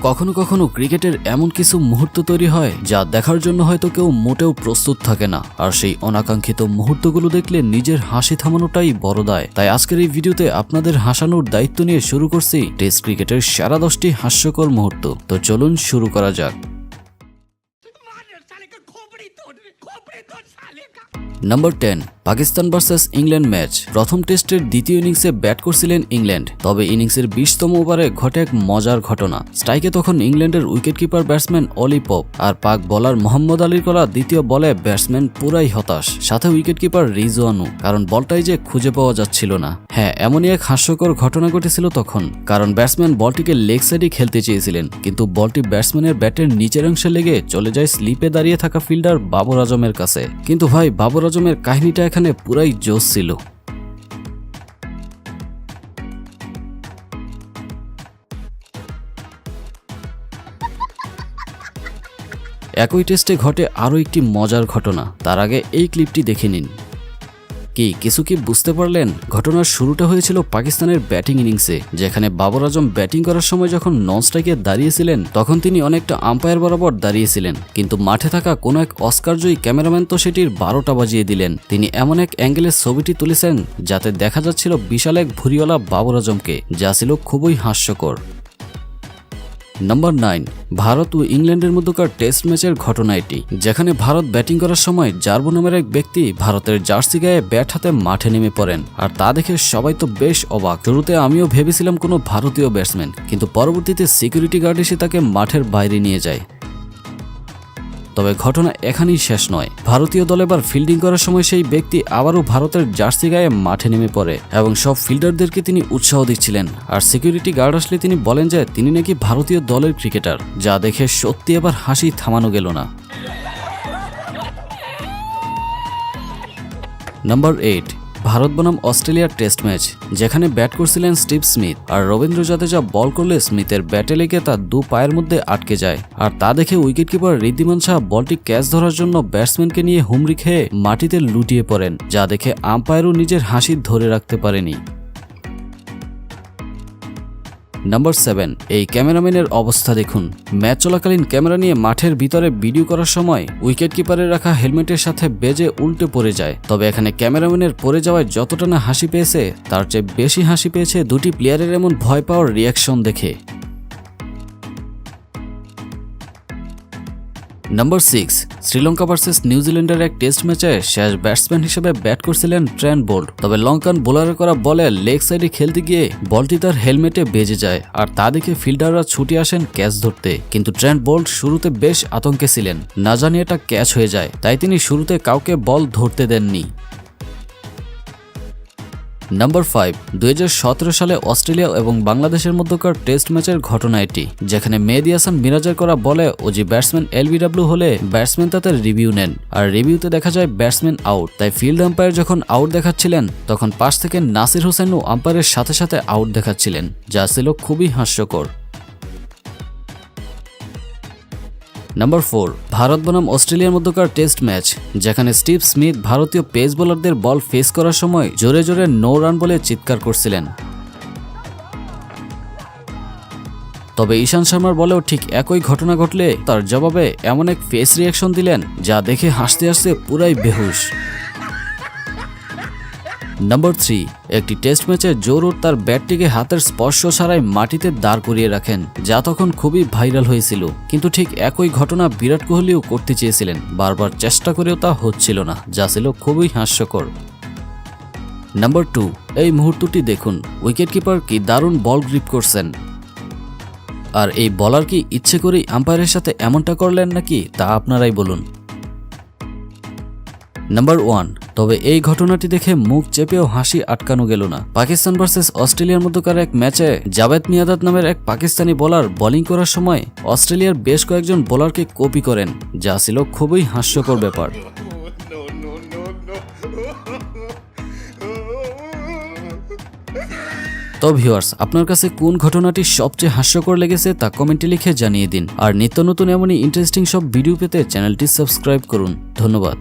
কখনো কখনো ক্রিকেটের এমন কিছু মুহূর্ত তৈরি হয় যা দেখার জন্য হয়তো কেউ মোটেও প্রস্তুত থাকে না, আর সেই অনাকাঙ্ক্ষিত মুহূর্তগুলো দেখলে নিজের হাসি থামানোটাই বড় দায়। তাই আজকের এই ভিডিওতে আপনাদের হাসানোর দায়িত্ব নিয়ে শুরু করছি টেস্ট ক্রিকেটের সেরা 10টি হাস্যকর মুহূর্ত। তো চলুন শুরু করা যাক। Number 10, Pakistan versus England match. প্রথম টেস্টের দ্বিতীয় ইনিংসে ব্যাট করছিলেন ইংল্যান্ড, তবে ইনিংসের 20তম ওভারে ঘটে এক মজার ঘটনা। স্ট্রাইকে তখন ইংল্যান্ডের উইকেটকিপার ব্যাটসম্যান অলি পপ, আর পাক বোলার মোহাম্মদ আলীর করা দ্বিতীয় বলে ব্যাটসম্যান পুরাই হতাশ, সাথে উইকেটকিপার রিজওয়ানও, কারণ বলটাই যে খুঁজে পাওয়া যাচ্ছিল না। হ্যাঁ, এমনই এক হাস্যকর ঘটনা ঘটেছিল তখন, কারণ ব্যাটসম্যান বলটিকে লেগ সাইডে খেলতে চেয়েছিলেন, কিন্তু বলটি ব্যাটসম্যানের ব্যাটের নিচের অংশে লেগে চলে যায় স্লিপে দাঁড়িয়ে থাকা ফিল্ডার বাবর আজমের কাছে। কিন্তু ভাই, বাবর আজমের কাহিনীটা এখানে পুরাই জোশ ছিল। একই টেস্টে ঘটে আরও একটি মজার ঘটনা। তার আগে এই ক্লিপটি দেখে নিন। কিছু কি বুঝতে পারলেন? ঘটনার শুরুটা হয়েছিল পাকিস্তানের ব্যাটিং ইনিংসে, যেখানে বাবর আজম ব্যাটিং করার সময় যখন নন স্ট্রাইকে দাঁড়িয়েছিলেন তখন তিনি অনেকটা আম্পায়ার বরাবর দাঁড়িয়েছিলেন, কিন্তু মাঠে থাকা কোনো এক অস্কারজয়ী ক্যামেরাম্যান তো সেটির 12টা বাজিয়ে দিলেন। তিনি এমন এক অ্যাঙ্গেলের ছবিটি তুলেছেন যাতে দেখা যাচ্ছিল বিশাল এক ভুঁড়িওয়ালা বাবর আজমকে, যা ছিল খুবই হাস্যকর। নাম্বার 9, ভারত ও ইংল্যান্ডের মধ্যকার টেস্ট ম্যাচের ঘটনা এটি, যেখানে ভারত ব্যাটিং করার সময় জার্বো নামের এক ব্যক্তি ভারতের জার্সি গায়ে ব্যাট হাতে মাঠে নেমে পড়েন, আর তা দেখে সবাই তো বেশ অবাক। শুরুতে আমিও ভেবেছিলাম কোনো ভারতীয় ব্যাটসম্যান, কিন্তু পরবর্তীতে সিকিউরিটি গার্ড এসে তাকে মাঠের বাইরে নিয়ে যায়। তবে ঘটনা এখানেই শেষ নয়। ভারতীয় দল এবার ফিল্ডিং করার সময় সেই ব্যক্তি আবারও ভারতের জার্সি গায়ে মাঠে নেমে পড়ে এবং সব ফিল্ডারদেরকে তিনি উৎসাহ দিচ্ছিলেন, আর সিকিউরিটি গার্ড আসলে তিনি বলেন যে তিনি নাকি ভারতীয় দলের ক্রিকেটার, যা দেখে সত্যি এবার হাসি থামানো গেল না। নাম্বার 8, ভারত বনাম অস্ট্রেলিয়ার টেস্ট ম্যাচ, যেখানে ব্যাট করছিলেন স্টিভ স্মিথ, আর রবীন্দ্র জাদেজা বল করলে স্মিথের ব্যাটে লেগে তার দু পায়ের মধ্যে আটকে যায়, আর তা দেখে উইকেটকিপার ঋদ্ধিমান শাহ বলটি ক্যাচ ধরার জন্য ব্যাটসম্যানকে নিয়ে হুমড়ি খেয়ে মাটিতে লুটিয়ে পড়েন, যা দেখে আম্পায়ারও নিজের হাসি ধরে রাখতে পারেনি। নাম্বার 7, এই ক্যামেরাম্যানের অবস্থা দেখুন। ম্যাচ চলাকালীন ক্যামেরা নিয়ে মাঠের ভিতরে ভিডিও করার সময় উইকেট কিপারের রাখা হেলমেটের সাথে বেজে উল্টে পড়ে যায়। তবে এখানে ক্যামেরাম্যানের পড়ে যাওয়ায় যতটা না হাসি পেয়েছে, তার চেয়ে বেশি হাসি পেয়েছে দুটি প্লেয়ারের এমন ভয় পাওয়ার রিয়াকশন দেখে। নাম্বার 6, শ্রীলঙ্কা ভার্সেস নিউজিল্যান্ডের এক টেস্ট ম্যাচে শেষ ব্যাটসম্যান হিসেবে ব্যাট করছিলেন ট্রেন্ট বোল্ট, তবে লঙ্কান বোলারের করা বলে লেগ সাইডে খেলতে গিয়ে বলটি তার হেলমেটে বেজে যায়, আর তা দেখে ফিল্ডাররা ছুটে আসেন ক্যাচ ধরতে, কিন্তু ট্রেন্ট বোল্ট শুরুতে বেশ আতঙ্কে ছিলেন, না জানি এটা ক্যাচ হয়ে যায়, তাই তিনি শুরুতে কাউকে বল ধরতে দেননি। নাম্বার 5, 2017 সালে অস্ট্রেলিয়া এবং বাংলাদেশের মধ্যকার টেস্ট ম্যাচের ঘটনা এটি, যেখানে মেহেদী হাসান মিরাজের করা বলে ওজি ব্যাটসম্যান এলবিডব্লিউ হলে ব্যাটসম্যান তাদের রিভিউ নেন, আর রিভিউতে দেখা যায় ব্যাটসম্যান আউট। তাই ফিল্ড আম্পায়ার যখন আউট দেখাচ্ছিলেন তখন পাশ থেকে নাসির হোসেনও আম্পায়ারের সাথে সাথে আউট দেখাচ্ছিলেন, যা ছিল খুবই হাস্যকর। নাম্বার 4, ভারত বনাম অস্ট্রেলিয়ার মধ্যকার টেস্ট ম্যাচ, যেখানে স্টিভ স্মিথ ভারতীয় পেস বোলারদের বল ফেস করার সময় জোরে জোরে নো রান বলে চিৎকার করছিলেন। তবে ঈশান শর্মার বলেও ঠিক একই ঘটনা ঘটলে তার জবাবে এমন এক ফেস রিয়াকশন দিলেন যা দেখে হাসতে হাসতে পুরাই বেহুশ। নাম্বার 3, একটি টেস্ট ম্যাচে জো রুট তার ব্যাটটিকে হাতের স্পর্শ ছাড়াই মাটিতে দাঁড় করিয়ে রাখেন, যা তখন খুবই ভাইরাল হয়েছিল, কিন্তু ঠিক একই ঘটনা বিরাট কোহলিও করতে চেয়েছিলেন, বারবার চেষ্টা করেও তা হচ্ছিল না, যা ছিল খুবই হাস্যকর। নাম্বার 2, এই মুহূর্তটি দেখুন। উইকেটকিপার কি দারুণ বল গ্রিপ করছেন, আর এই বলার কি ইচ্ছে করেই আম্পায়ারের সাথে এমনটা করলেন নাকি, তা আপনারাই বলুন। নাম্বার 1, তবে এই ঘটনাটি দেখে মুখ চেপেও হাসি আটকানো গেল না। পাকিস্তান ভার্সেস অস্ট্রেলিয়ার মধ্যকার এক ম্যাচে জাভেদ মিয়াদাদ নামের এক পাকিস্তানি বোলার বোলিং করার সময় অস্ট্রেলিয়ার বেশ কয়েকজন বোলারকে কপি করেন, যা ছিল খুবই হাস্যকর ব্যাপার। তো ভিউয়ার্স, আপনার কাছে কোন ঘটনাটি সবচেয়ে হাস্যকর লেগেছে তা কমেন্টে লিখে জানিয়ে দিন, আর নিত্য নতুন এমনই ইন্টারেস্টিং সব ভিডিও পেতে চ্যানেলটি সাবস্ক্রাইব করুন। ধন্যবাদ।